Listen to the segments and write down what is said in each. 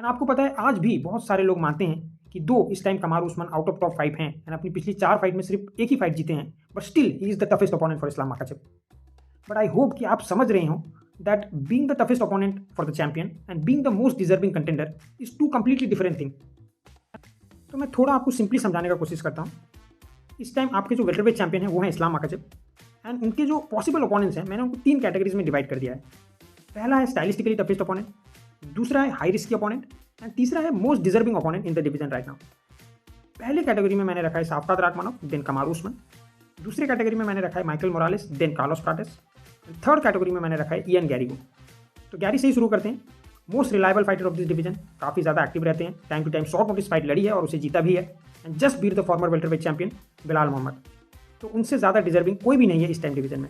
And आपको पता है आज भी बहुत सारे लोग मानते हैं कि दो इस time कमारू Usman out of top 5 हैं एंड अपनी पिछली 4 फाइट में सिर्फ एक ही फाइट जीते हैं, but still he is the toughest opponent for Islam Makhachev. But I hope कि आप समझ रहे हो that being the toughest opponent for the champion and being the most deserving contender is two completely different thing. तो मैं थोड़ा आपको simply समझाने का कोशिश करता हूँ। इस टाइम आपके जो वेल्टरवेट चैंपियन हैं वो हैं इस्लाम माखाचेव एंड उनके जो पॉसिबल ओपोनेंट्स हैं मैंने उनको 3 कैटेगरीज में डिवाइड कर दिया है। पहला है स्टाइलिस्टिकली टफेस्ट ओपोनेंट, दूसरा है हाई रिस्की ओपोनेंट एंड तीसरा है most deserving opponent in the division right now. पहले कैटेगरी में मैंने रखा है साफकात राखमानोव, देन कमारू उस्मान। दूसरे कैटेगरी में मैंने रखा है Michael Morales, then Carlos Prates. Third category में मैंने रखा है इयन गैरी को। तो गैरी से ही शुरू करते हैं। Most reliable fighter of this division, काफ़ी ज़्यादा एक्टिव रहते हैं, time to time short notice fight लड़ी है और उसे जीता भी है and just beat the former welterweight champion Belal Muhammad. तो उनसे ज़्यादा डिजर्विंग कोई भी नहीं है इस टाइम डिवीजन में।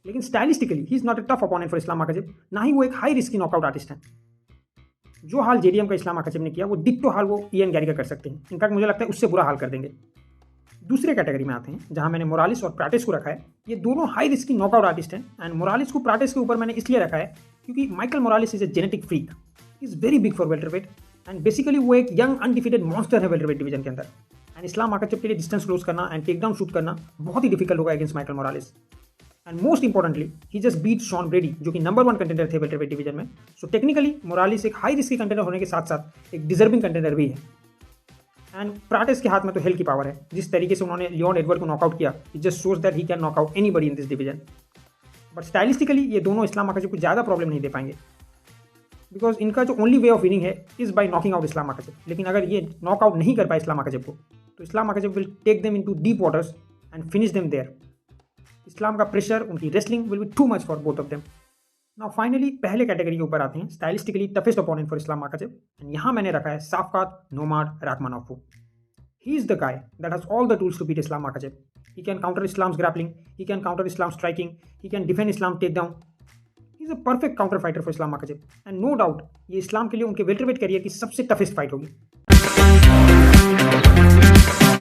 लेकिन stylistically he is not a tough opponent for Islam Makhachev, ना ही वो एक हाई रिस्की नॉकआउट आर्टिस्ट है। जो हाल जेडीएम का इस्लाम माखाचेव ने किया वो डिट्टो हाल वो इयन गैरी का कर सकते हैं। इनफैक्ट मुझे लगता है उससे बुरा हाल कर देंगे। दूसरे कैटेगरी में आते हैं जहां मैंने मोरालिस और प्राटिस को रखा है। ये दोनों हाई रिस्की नॉकआउट आर्टिस्ट हैं एंड मोरालिस को प्राटिस के ऊपर मैंने इसलिए रखा है क्योंकि Michael Morales is a genetic freak, is very big for welterweight and basically वो एक यंग अनडिफिटेड मॉन्स्टर है वेल्टरवेट डिवीजन के अंदर। एंड इस्लाम माखाचेव के लिए डिस्टेंस क्लोज करना एंड टेक डाउन शूट करना बहुत ही डिफिकल्ट होगा against Michael Morales. And most importantly he just beat Shawn ब्रेडी जो कि नंबर 1 कंटेंडर थे वेल्टरवेट डिवीजन में। सो टेक्निकली मोरालिस एक हाई रिस्की कंटेंडर होने के साथ साथ एक डिजर्विंग कंटेंडर भी है। एंड प्राटिस के हाथ में तो हेल की पावर है। जिस तरीके से उन्होंने लियोन एडवर्ड को नॉकआउट किया, it just shows that he can knock out anybody in this division. But stylistically ये दोनों इस्लाम माखाचेव को ज़्यादा प्रॉब्लम नहीं दे पाएंगे बिकॉज इनका जो ओनली वे ऑफ विनिंग है is by knocking out Islam Makhachev. लेकिन अगर ये नॉकआउट नहीं कर पाए इस्लाम माखाचेव को तो Islam Makhachev will take them into deep waters and finish them there. Islam का प्रेशर, उनकी wrestling will be too much for both of them. Now finally पहले कैटेगरी के ऊपर आते हैं, stylistically toughest opponent for Islam Makhachev. And यहाँ मैंने रखा है साफकात नोमाड राखमानोव को। He is the guy that has all the tools to beat Islam Makhachev. He can counter Islam's grappling, he can counter Islam's striking, he can defend Islam's takedown. He is a perfect counter fighter for Islam Makhachev. And no doubt, ये इस्लाम के लिए उनके welterweight career की सबसे toughest fight होगी।